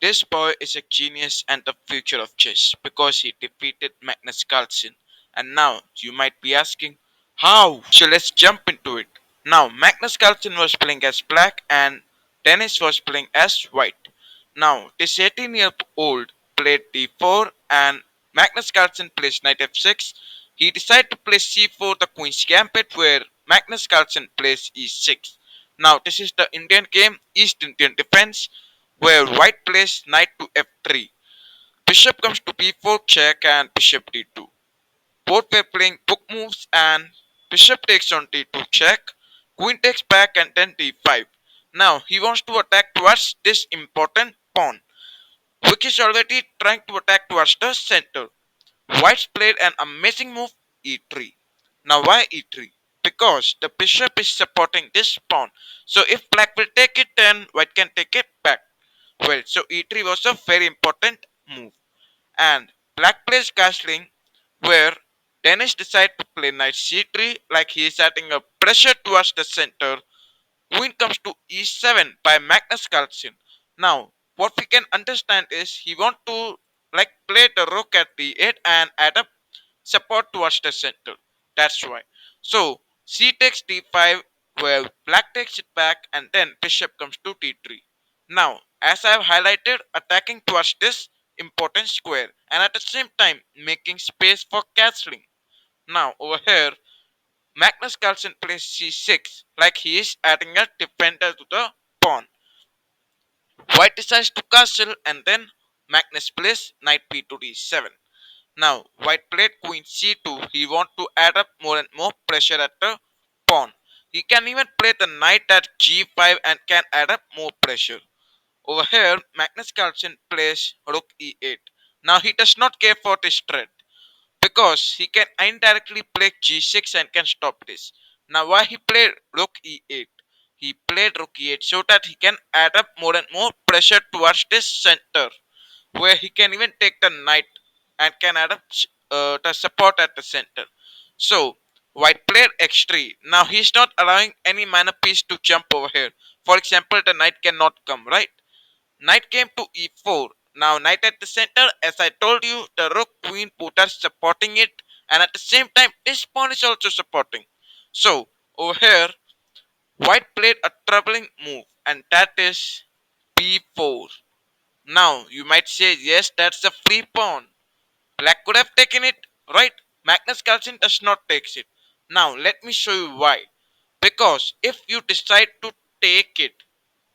This boy is a genius and the future of chess because he defeated Magnus Carlsen. And now you might be asking, how? So let's jump into it. Now, Magnus Carlsen was playing as black and Dennis was playing as white. Now, this 18-year-old played d4 and Magnus Carlsen plays knight f6. He decided to play c4, the queen's gambit, where Magnus Carlsen plays e6. Now, this is the Indian game, East Indian defense, where white plays knight to f3. Bishop comes to b4 check and bishop d2. Both were playing book moves and bishop takes on d2 check, queen takes back and then d5. Now he wants to attack towards this important pawn, which is already trying to attack towards the center. White's played an amazing move e3. Now why e3? Because the bishop is supporting this pawn. So if black will take it, then white can take it back. Well, so e3 was a very important move. And black plays castling, where Danish decided to play knight c3 like he is adding a pressure towards the center. Queen comes to e7 by Magnus Carlsen. Now, what we can understand is he want to like play the rook at d8 and add up support towards the center. That's why. So c takes d5 where black takes it back and then bishop comes to d3. Now, as I have highlighted, attacking towards this important square and at the same time making space for castling. Now over here, Magnus Carlsen plays c6 like he is adding a defender to the pawn. White decides to castle and then Magnus plays knight b to d7. Now white played queen c2. He wants to add up more and more pressure at the pawn. He can even play the knight at g5 and can add up more pressure. Over here, Magnus Carlsen plays rook e8. Now he does not care for this threat because he can indirectly play g6 and can stop this. Now why he played rook e8? He played rook e8 so that he can add up more and more pressure towards this center, where he can even take the knight and can add up the support at the center. So white played x3. Now he's not allowing any minor piece to jump over here. For example, the knight cannot come, right? Knight came to e4. Now knight at the center, as I told you, the rook queen both are supporting it, and at the same time this pawn is also supporting. So over here, white played a troubling move, and that is b4. Now you might say, yes, that's a free pawn. Black could have taken it, right? Magnus Carlsen does not take it. Now let me show you why. Because if you decide to take it,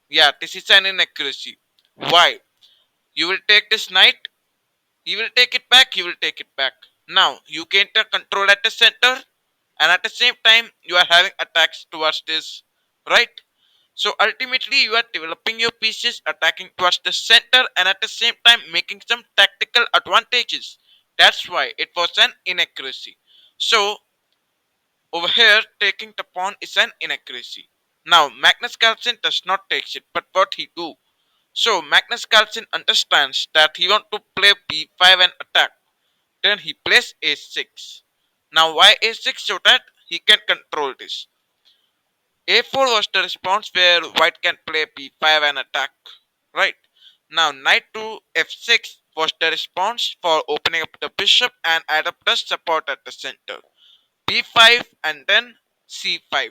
yeah, this is an inaccuracy. Why? You will take this knight, he will take it back, he will take it back. Now you gain the control at the center, and at the same time you are having attacks towards this, right? So ultimately you are developing your pieces, attacking towards the center, and at the same time making some tactical advantages. That's why it was an inaccuracy. So over here, taking the pawn is an inaccuracy. Now Magnus Carlsen does not take it, but what he do? So Magnus Carlsen understands that he want to play b5 and attack. Then he plays a6. Now why a6? So that he can control this. a4 was the response where white can play b5 and attack. Right. Now knight to f6 was the response for opening up the bishop and add up the support at the center. b5 and then c5.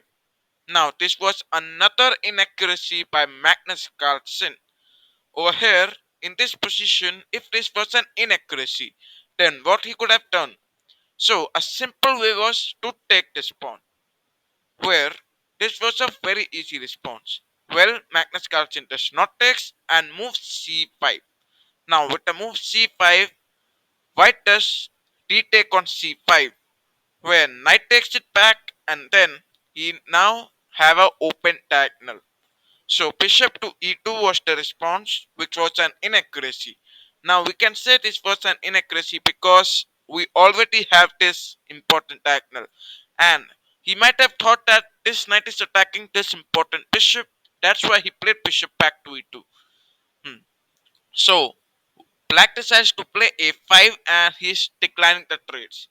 Now this was another inaccuracy by Magnus Carlsen. Over here, in this position, if this was an inaccuracy, then what he could have done? So a simple way was to take this pawn, where this was a very easy response. Well, Magnus Carlsen does not takes and moves c5. Now with the move c5, white does d-take on c5, where knight takes it back and then he now have a open diagonal. So bishop to e2 was the response, which was an inaccuracy. Now we can say this was an inaccuracy because we already have this important diagonal. And he might have thought that this knight is attacking this important bishop. That's why he played bishop back to e2. Hmm. So black decides to play a5 and he's declining the trades.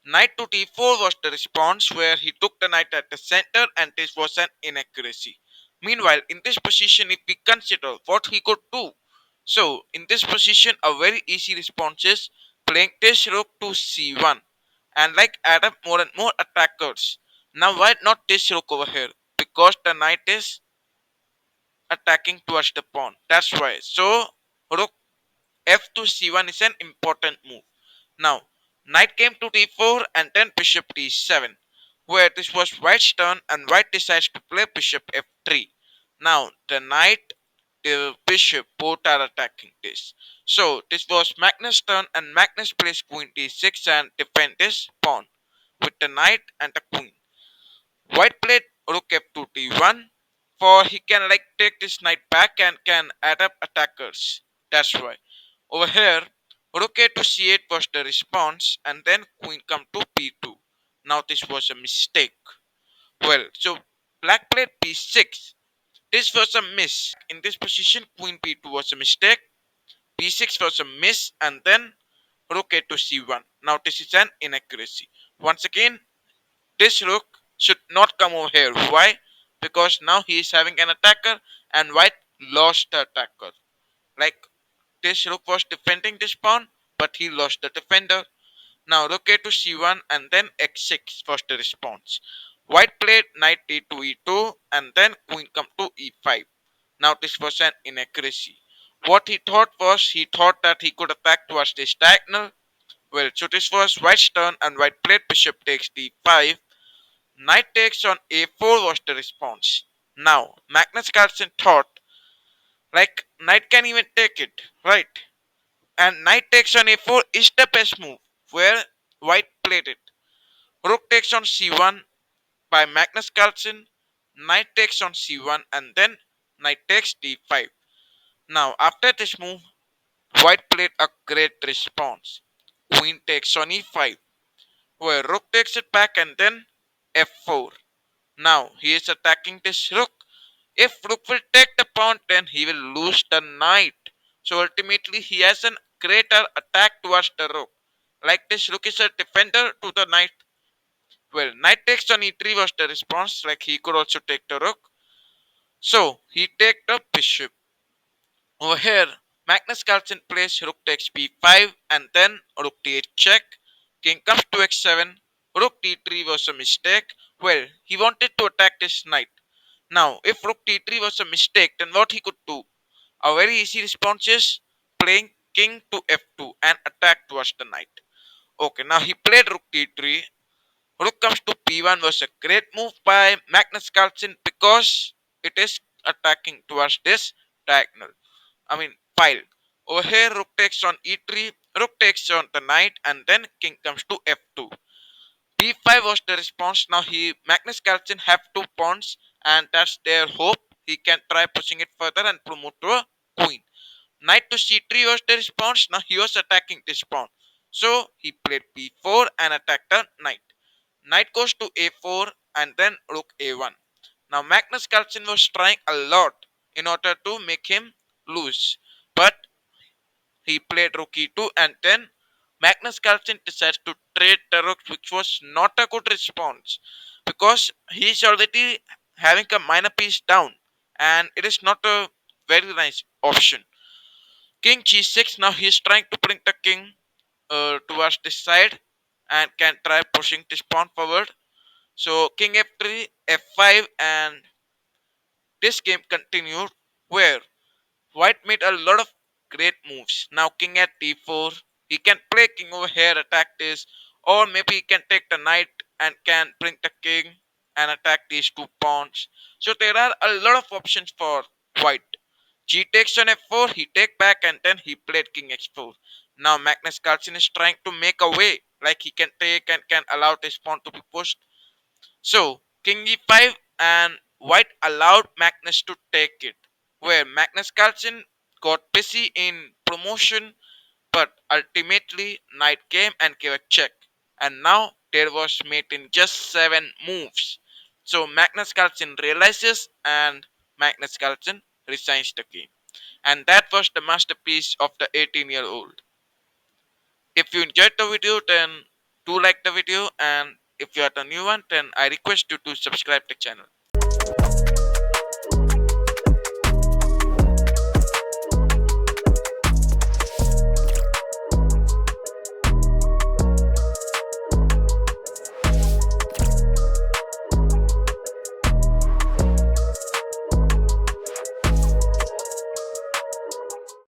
Knight to d4 was the response where he took the knight at the center and this was an inaccuracy. Meanwhile, in this position, if we consider what he could do, So in this position, a very easy response is playing this rook to c1 and like add up more and more attackers. Now why not this rook over here? Because the knight is attacking towards the pawn. That's why. So rook f to c1 is an important move. Now knight came to d4 and then bishop d7, where this was white's turn and white decides to play bishop f3. Now the knight, the bishop both are attacking this. So this was Magnus' turn and Magnus plays queen d6 and defend this pawn with the knight and the queen. White played rook f2 d1 for he can like take this knight back and can add up attackers. That's why. Over here, rook a to c8 was the response and then queen come to b2. Now this was a mistake. Well, so black played b6. This was a miss. In this position, queen b2 was a mistake. b6 was a miss and then rook a to c1. Now this is an inaccuracy. Once again, this rook should not come over here. Why? Because now he is having an attacker and white lost the attacker. Like this rook was defending this pawn, but he lost the defender. Now rook a to c1 and then x6 was the response. White played knight d to e2 and then queen come to e5. Now this was an inaccuracy. What he thought was he thought that he could attack towards this diagonal. Well, so this was white's turn and white played bishop takes d5. Knight takes on a4 was the response. Now Magnus Carlsen thought like knight can even take it, right? And knight takes on a4 is the best move where white played it. Rook takes on c1 by Magnus Carlsen. Knight takes on c1 and then knight takes d5. Now after this move, white played a great response. Queen takes on e5 where rook takes it back and then f4. Now he is attacking this rook. If rook will take the pawn, then he will lose the knight. So ultimately he has a greater attack towards the rook. Like this rook is a defender to the knight. Well, knight takes on e3 was the response. Like he could also take the rook. So he take the bishop. Over here, Magnus Carlsen plays rook takes b5 and then rook d8 check. King comes to x7. Rook d3 was a mistake. Well, he wanted to attack this knight. Now, if rook d3 was a mistake, then what he could do? A very easy response is playing king to f2 and attack towards the knight. Okay, now he played rook d3. Rook comes to b1 was a great move by Magnus Carlsen because it is attacking towards this diagonal. I mean file. Over here, rook takes on e3, rook takes on the knight, and then king comes to f2. b5 was the response. Now he Magnus Carlsen have two pawns, and that's their hope. He can try pushing it further and promote to a queen. Knight to c3 was the response. Now he was attacking this pawn. So he played b4 and attacked the knight. Knight goes to a4 and then rook a1. Now Magnus Carlsen was trying a lot in order to make him lose. But he played rook e2 and then Magnus Carlsen decides to trade the rook, which was not a good response because he's already having a minor piece down and it is not a very nice option. King g6, now he's trying to bring the king towards this side and can try pushing this pawn forward. So king f3, f5 and this game continued where white made a lot of great moves. Now king at d4. He can play king over here, attack this, or maybe he can take the knight and can bring the king and attack these two pawns. So there are a lot of options for white. G takes on f4, he take back and then he played king x4. Now Magnus Carlsen is trying to make a way, like he can take and can allow this pawn to be pushed. So king e5 and white allowed Magnus to take it, where Magnus Carlsen got busy in promotion, but ultimately knight came and gave a check. And now there was mate in just 7 moves. So Magnus Carlsen realizes and Magnus Carlsen resigns the game. And that was the masterpiece of the 18-year-old. If you enjoyed the video, then do like the video, and if you are the new one, then I request you to subscribe the channel.